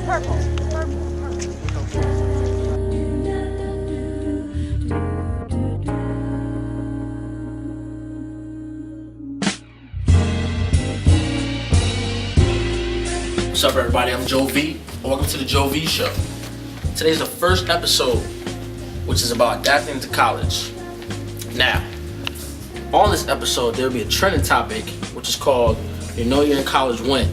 What's up, everybody? I'm JoeV, and welcome to the JoeV Show. Today's the first episode, which is about adapting to college. Now, on this episode, there will be a trending topic, which is called "You Know You're in College When."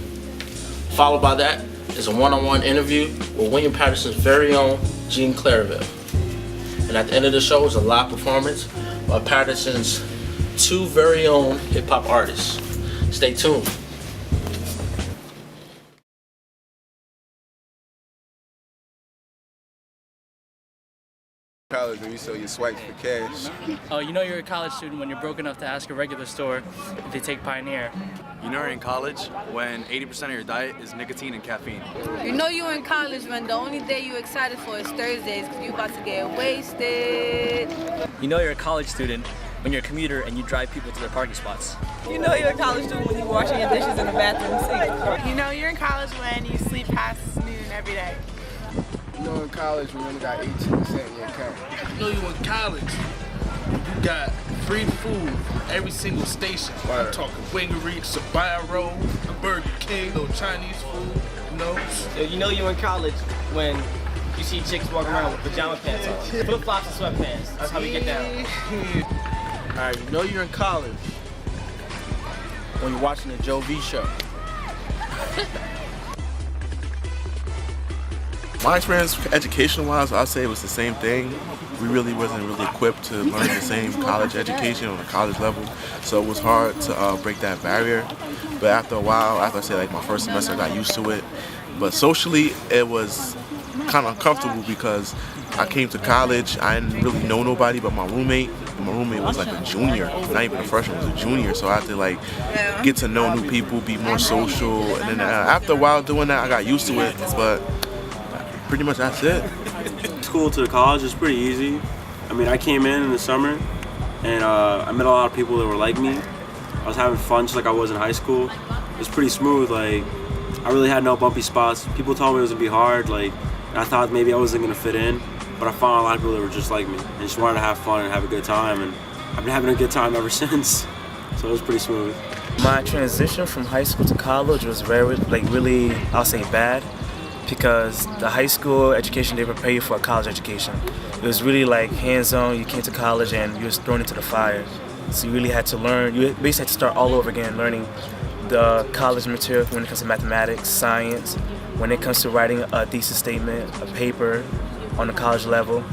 Followed by that is a one-on-one interview with William Patterson's very own Gene Clairville. And at the end of the show is a live performance by Patterson's two very own hip-hop artists. Stay tuned. College when you sell your swipes for cash. Oh, you know you're a college student when you're broke enough to ask a regular store if they take Pioneer. You know you're in college when 80% of your diet is nicotine and caffeine. You know you're in college when the only day you're excited for is Thursdays because you're about to get wasted. You know you're a college student when you're a commuter and you drive people to their parking spots. You know you're a college student when you're washing your dishes in the bathroom sink. You know you're in college when you sleep past noon every day. You know in college when you only got 18% in your account. You know you in college, you got free food every single station. I'm talking Wingery, Sabaro, Burger King, no Chinese food, you know. You know you're in college when you see chicks walking around with pajama pants on. Flip-flops and sweatpants, that's how we get down. Alright, you know you're in college when you're watching the JoeV Show. My experience education-wise, I'd say it was the same thing. We really wasn't equipped to learn the same college education on a college level, so it was hard to break that barrier. But after a while, after I say like my first semester, I got used to it. But socially, it was kind of uncomfortable because I came to college, I didn't really know nobody but my roommate. My roommate was like a junior, not even a freshman, was a junior. So I had to like get to know new people, be more social. And then after a while doing that, I got used to it. But pretty much that's it. School to college is pretty easy. I mean, I came in the summer and I met a lot of people that were like me. I was having fun just like I was in high school. It was pretty smooth. Like, I really had no bumpy spots. People told me it was gonna be hard. Like, I thought maybe I wasn't gonna fit in, but I found a lot of people that were just like me and just wanted to have fun and have a good time. And I've been having a good time ever since. So it was pretty smooth. My transition from high school to college was really, I'll say bad. Because the high school education, they prepare you for a college education. It was really like hands-on. You came to college and you was thrown into the fire. So you really had to learn, you basically had to start all over again, learning the college material when it comes to mathematics, science, when it comes to writing a thesis statement, a paper on the college level.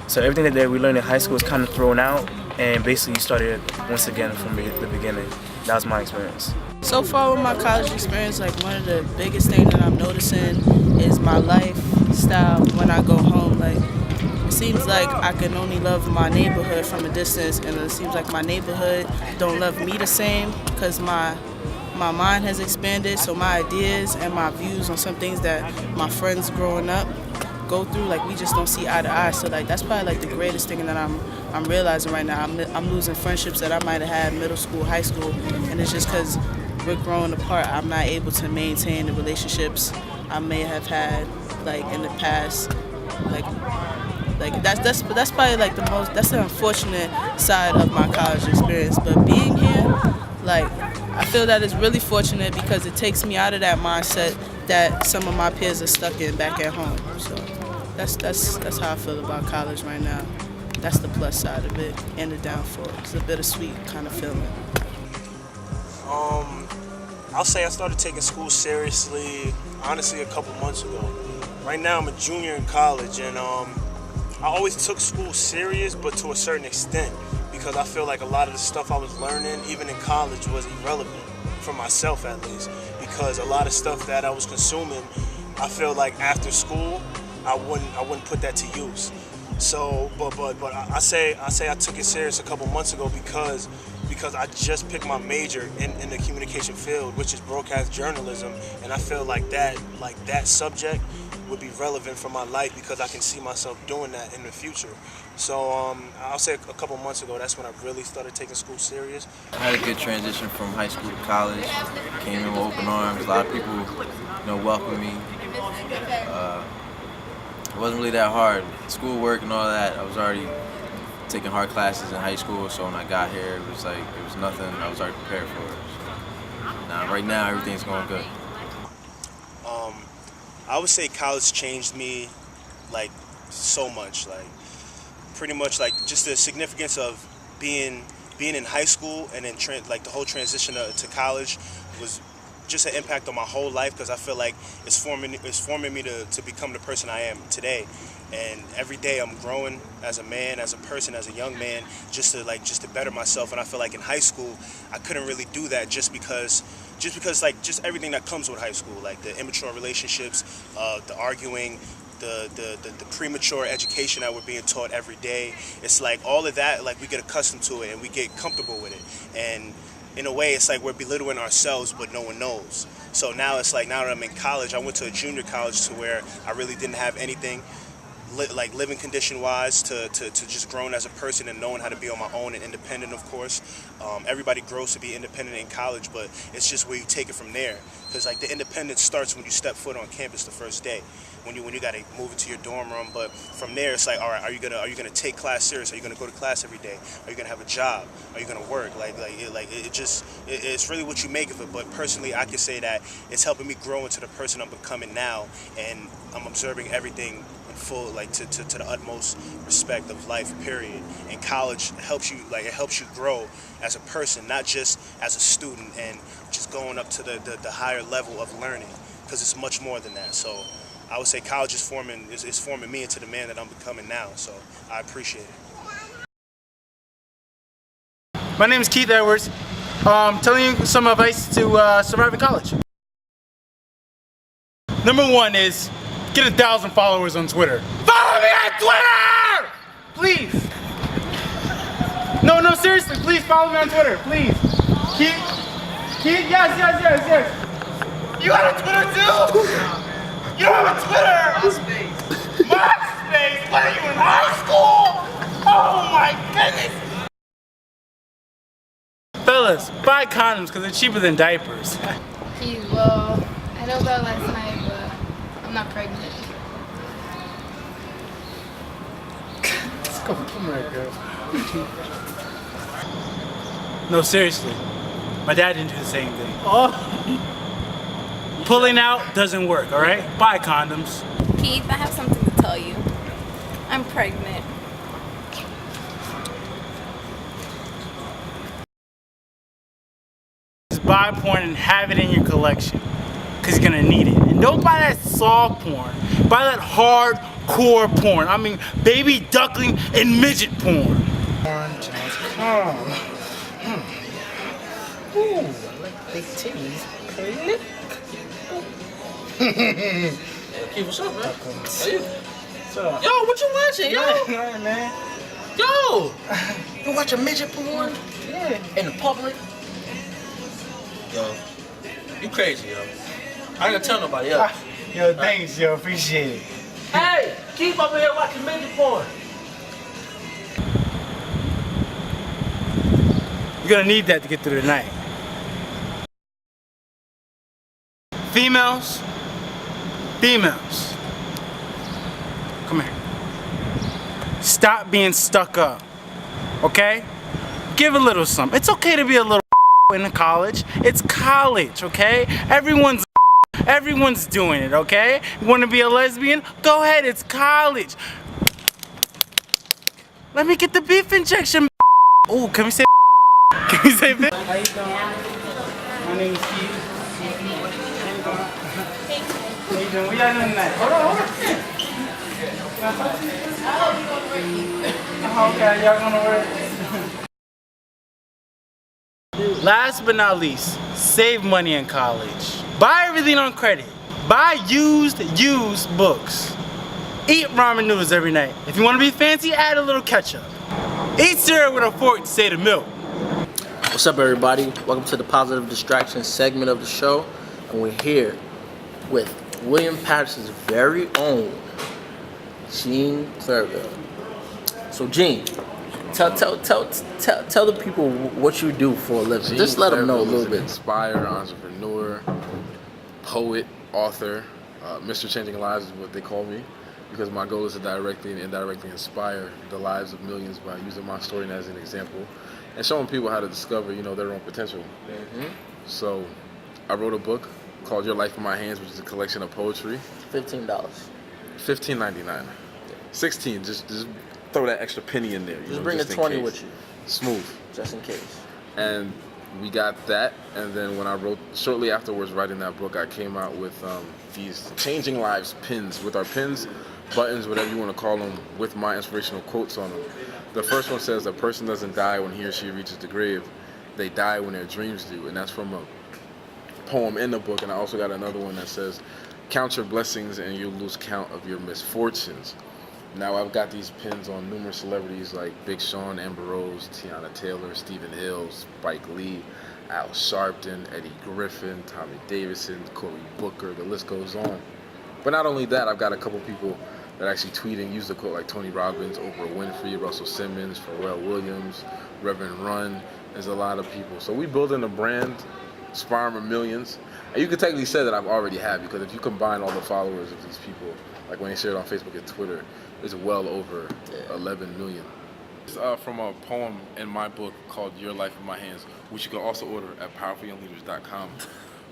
So everything that we learned in high school was kind of thrown out, and basically you started once again from the beginning. That was my experience. So far with my college experience, like one of the biggest things that I'm noticing is my lifestyle when I go home. Like, it seems like I can only love my neighborhood from a distance, and it seems like my neighborhood don't love me the same because my mind has expanded, so my ideas and my views on some things that my friends growing up go through, like we just don't see eye to eye. So like that's probably like the greatest thing that I'm realizing right now. I'm losing friendships that I might have had middle school, high school, and it's just because we're growing apart. I'm not able to maintain the relationships I may have had like in the past. Like that's probably like that's the unfortunate side of my college experience. But being here, like I feel that it's really fortunate because it takes me out of that mindset that some of my peers are stuck in back at home. So that's how I feel about college right now. That's the plus side of it and the downfall. It's a bittersweet kind of feeling. I'll say I started taking school seriously, honestly, a couple months ago. Right now I'm a junior in college, and I always took school serious, but to a certain extent, because I feel like a lot of the stuff I was learning, even in college, was irrelevant, for myself at least, because a lot of stuff that I was consuming, I feel like after school, I wouldn't put that to use. So, but I say I took it serious a couple months ago because because I just picked my major in the communication field, which is broadcast journalism, and I feel like that subject would be relevant for my life because I can see myself doing that in the future. So I'll say a couple months ago, that's when I really started taking school serious. I had a good transition from high school to college. Came in with open arms. A lot of people, welcomed me. It wasn't really that hard. Schoolwork and all that, I was already taking hard classes in high school, so when I got here, it was nothing. I was already prepared for it. Now, right now, everything's going good. I would say college changed me, so much. Pretty much, just the significance of being in high school and then the whole transition to college was just an impact on my whole life, because I feel like it's forming me to become the person I am today. And every day I'm growing as a man, as a person, as a young man, just to better myself. And I feel like in high school I couldn't really do that just because everything that comes with high school, like the immature relationships, the arguing, the premature education that we're being taught every day. It's like all of that, we get accustomed to it and we get comfortable with it. And in a way, it's like we're belittling ourselves, but no one knows. So now it's now that I'm in college, I went to a junior college to where I really didn't have anything, living condition wise, to just growing as a person and knowing how to be on my own and independent, of course. Everybody grows to be independent in college, but it's just where you take it from there. Because the independence starts when you step foot on campus the first day, when you got to move into your dorm room. But from there, it's all right, are you gonna take class serious? Are you gonna go to class every day? Are you gonna have a job? Are you gonna work? It's really what you make of it. But personally, I can say that it's helping me grow into the person I'm becoming now, and I'm observing everything in full, to the utmost respect of life, period. And college helps you, it helps you grow as a person, not just as a student and just going up to the higher level of learning, because it's much more than that. So I would say college is forming me into the man that I'm becoming now, so I appreciate it. My name is Keith Edwards. Telling you some advice to survive in college. Number one is get 1,000 followers on Twitter. Follow me on Twitter! Please. No, seriously, please follow me on Twitter, please. Keith, yes. You got a Twitter too? You don't have a Twitter! MySpace? What are you, in high school? Oh my goodness! Fellas, buy condoms because they're cheaper than diapers. Geez, well, I know about last night, but I'm not pregnant. Come here, girl. No, seriously. My dad didn't do the same thing. Oh. Pulling out doesn't work, alright? Buy condoms. Keith, I have something to tell you. I'm pregnant. Just buy porn and have it in your collection, because you're gonna need it. And don't buy that soft porn. Buy that hardcore porn. I mean, baby duckling and midget porn. Ooh, I like big titties. Keith, what's up, man? How you? What's up? Yo, what you watching, yo? Nothing, man. Yo! You watching midget porn? Yeah. In the public? Yo, you crazy, yo. I ain't gonna tell nobody else. Yo, thanks, yo. Appreciate it. Hey, Keith over here watching midget porn. You're gonna need that to get through the night. Females, come here. Stop being stuck up, okay? Give a little something. It's okay to be a little in college. It's college, okay? Everyone's doing it, okay? You wanna be a lesbian? Go ahead, it's college. Let me get the beef injection. Oh, can we say Can we say bitch? How you doing? My name is Keith. How you doing? What y'all doing tonight? Hold on. Okay, y'all gonna work. Last but not least, save money in college. Buy everything on credit. Buy used books. Eat ramen noodles every night. If you want to be fancy, add a little ketchup. Eat cereal with a fork to save the milk. What's up, everybody? Welcome to the Positive Distraction segment of the show. And we're here with William Patterson's very own Gene Clairville. So, Gene, tell the people what you do for a living. Gene Just let them know a Clairville little is an bit. Inspired entrepreneur, poet, author. Mr. Changing Lives is what they call me, because my goal is to directly and indirectly inspire the lives of millions by using my story as an example and showing people how to discover, their own potential. So I wrote a book called Your Life in My Hands, which is a collection of poetry. $15. $15.99. 16. Just throw that extra penny in there. Just bring the 20 with you. Smooth. Just in case. And we got that, and then when I wrote, shortly afterwards writing that book, I came out with these Changing Lives pins, with our pins, buttons, whatever you want to call them, with my inspirational quotes on them. The first one says, "A person doesn't die when he or she reaches the grave, they die when their dreams do," and that's from a poem in the book. And I also got another one that says, "Count your blessings and you'll lose count of your misfortunes." Now I've got these pins on numerous celebrities like Big Sean, Amber Rose, Tiana Taylor, Stephen Hill, Spike Lee, Al Sharpton, Eddie Griffin, Tommy Davidson, Cory Booker, the list goes on. But not only that, I've got a couple people that actually tweet and use the quote, like Tony Robbins, Oprah Winfrey, Russell Simmons, Pharrell Williams, Reverend Run. There's a lot of people. So we building a brand, inspiring for millions. And you could technically say that I've already had, because if you combine all the followers of these people, like when they share it on Facebook and Twitter, it's well over 11 million. It's from a poem in my book called Your Life in My Hands, which you can also order at powerfulyoungleaders.com.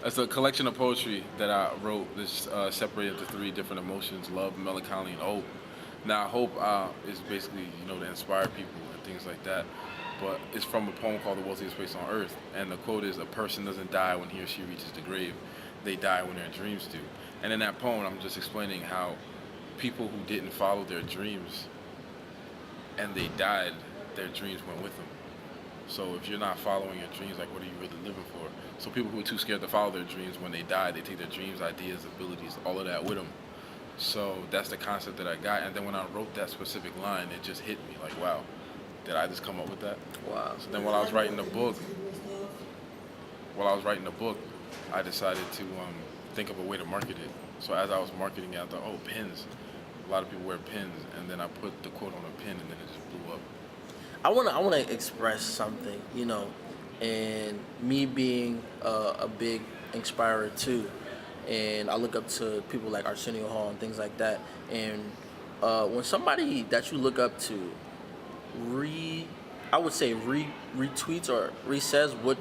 It's a collection of poetry that I wrote that's separated into 3 different emotions: love, melancholy, and hope. Now, hope is basically, to inspire people and things like that. But it's from a poem called The Wealthiest Place on Earth. And the quote is, "A person doesn't die when he or she reaches the grave. They die when their dreams do." And in that poem, I'm just explaining how people who didn't follow their dreams and they died, their dreams went with them. So if you're not following your dreams, like, what are you really living for? So people who are too scared to follow their dreams, when they die, they take their dreams, ideas, abilities, all of that with them. So that's the concept that I got. And then when I wrote that specific line, it just hit me like, wow, did I just come up with that? Wow. So then while I was writing the book, I decided to think of a way to market it. So as I was marketing it, I thought, oh, pins. A lot of people wear pins, and then I put the quote on a pin, and then it just blew up. I wanna express something, and me being a big inspirer too, and I look up to people like Arsenio Hall and things like that. And when somebody that you look up to retweets or re-says what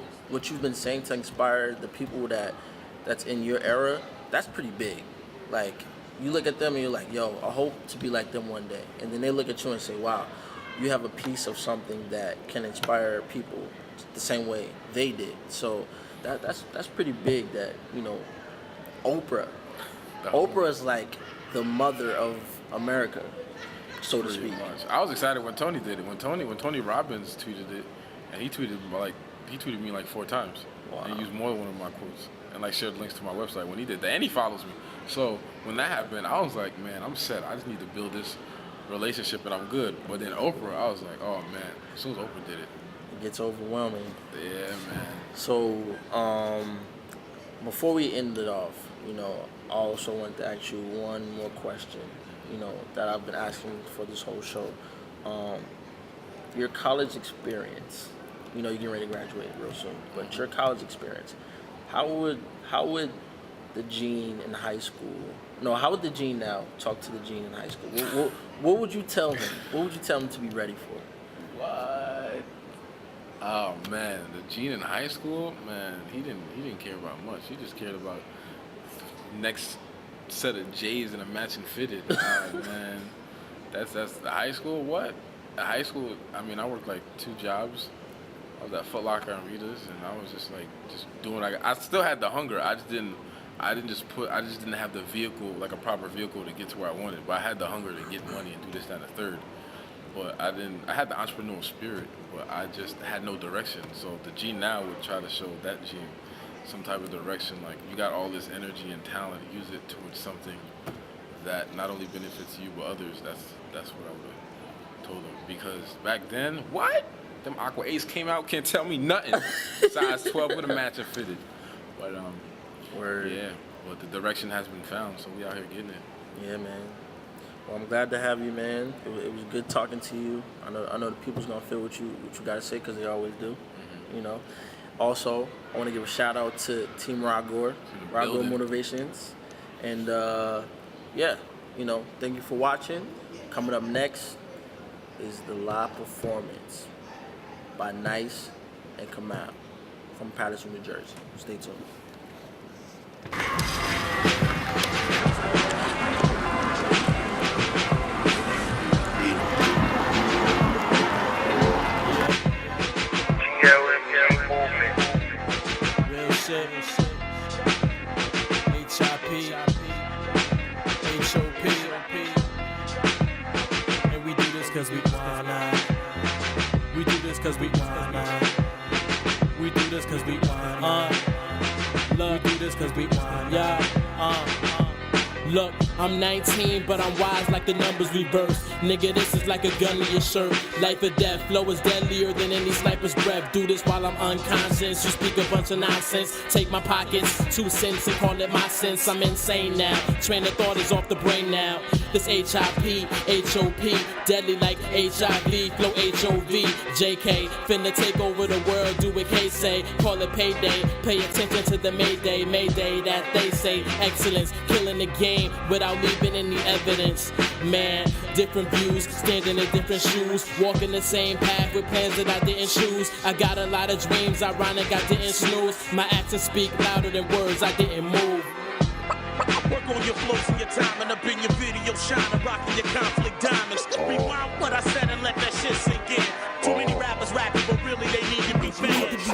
you've been saying to inspire the people that's in your era, that's pretty big. Like, you look at them and you're like, yo, I hope to be like them one day. And then they look at you and say, wow, you have a piece of something that can inspire people the same way they did. So that's pretty big that, Oprah is like the mother of America, so to speak. I was excited when Tony did it. When Tony Robbins tweeted it, and he tweeted me like 4 times. Wow. And he used more than one of my quotes, and like shared links to my website when he did that. And he follows me. So when that happened, I was like, man, I'm set. I just need to build this relationship and I'm good. But then Oprah, I was like, oh man, as soon as Oprah did it, it gets overwhelming. Yeah, man. So before we end it off, I also want to ask you one more question, that I've been asking for this whole show. Your college experience, you're getting ready to graduate real soon, but your college experience, how would the Gene in high school, how would the Gene now talk to the Gene in high school? What would you tell him? What would you tell him to be ready for? What? Oh man, the Gene in high school, man, he didn't care about much. He just cared about next set of J's and a matching fitted. Man, that's the high school. What? The high school. I mean, I worked like 2 jobs. I was at Foot Locker and Rita's, and I was just doing. I still had the hunger. I just didn't have the vehicle, like a proper vehicle, to get to where I wanted. But I had the hunger to get money and do this, that, and the third. But I had the entrepreneurial spirit, but I just had no direction. So the Gene now would try to show that Gene some type of direction. Like, you got all this energy and talent, use it towards something that not only benefits you but others. That's what I would have told him. Because back then, what? them Aqua 8s came out, can't tell me nothing. Size 12 with a matching fitted. But yeah, well the direction has been found, so we out here getting it. Yeah, man. Well, I'm glad to have you, man. It was good talking to you. I know the people's gonna feel what you gotta say, because they always do. You know. Also, I want to give a shout out to Team Ragor Motivations, and yeah, you know, thank you for watching. Coming up next is the live performance by Nice and Kamal from Patterson, New Jersey. Stay tuned. Real shit. HIP, HOP. And we do this cause we wanna. We do this cause we wanna. We do this cause we wanna. Look, we do this cause we wanna. Yeah, Look, I'm 19, but I'm wise like the numbers reverse. Nigga, this is like a gun to your shirt. Life or death, flow is deadlier than any sniper's breath. Do this while I'm unconscious. You speak a bunch of nonsense. Take my pockets, 2 cents, and call it my sense. I'm insane now. Train of thought is off the brain now. This HIP, HOP, deadly like HIV, flow HOV, JK. Finna take over the world, do what K say. Call it payday. Pay attention to the Mayday that they say. Excellence, killing the game without leaving any evidence. Man, different views, standing in different shoes, walking the same path with plans that I didn't choose. I got a lot of dreams, ironic I didn't snooze. My actions speak louder than words, I didn't move. Work on your flows and your time, and up in your video shining, rocking your conflict diamonds. Rewind what I said and let that shit sink in. Too many rappers rapping, but really they need to be fans.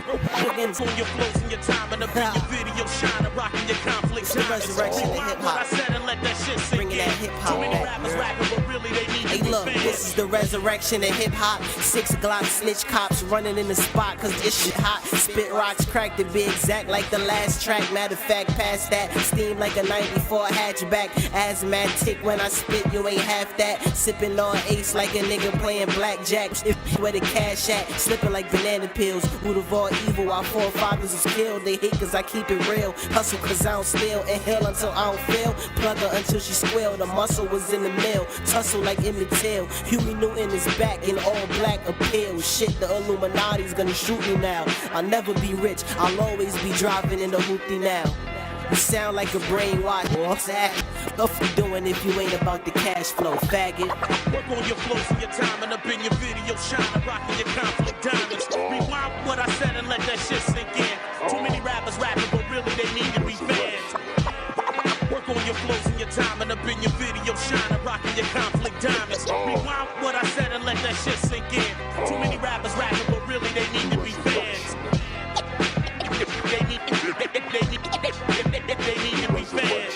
Work on your flows and your time, and up in your video shining, rocking your conflict diamonds. Rewind what I said and let that shit sink in. Too many rappers rapping, but really they need to be look, fans. this is the resurrection of hip hop. 6 Glock snitch cops running in the spot, cause this shit hot. Spit rocks crack to be exact, like the last track. Matter of fact, past that, steam like a 94 hatchback. Asthmatic when I spit, you ain't half that. Sipping on ace like a nigga playing blackjack. If where the cash at, slipping like banana pills. Root of all evil, our forefathers was killed. They hate cause I keep it real. Hustle cause I don't steal. Inhale until I don't feel. Plug her until she squeal. The muscle was in the mill. Tussle like Emmett Till. Huey Newton is back in all black appeal. Shit, the Illuminati's gonna shoot me now. I'll never be rich. I'll always be driving in the hoopty now. You sound like a brainwash. What's that? What you doing if you ain't about the cash flow, faggot? Work on your flows and your time, and up in your video shining, rocking your conflict diamonds. Rewind what I said and let that shit sink in. Too many rappers rapping, but really they need to be fans. Work on your flows and your time, and up in your video shining, rocking your conflict diamonds. Rewind what I said and let that shit sink in. Too many rappers rapping, but really they need to be fans. They need to be fans.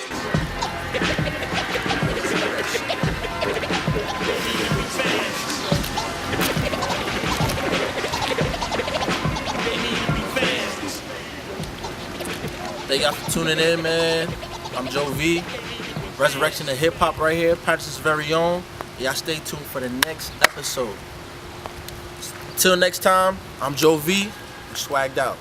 Thank y'all for tuning in, man. I'm JoeV. Resurrection of Hip Hop right here, Patterson's very own. Y'all stay tuned for the next episode. Till next time, I'm JoeV. Swagged out.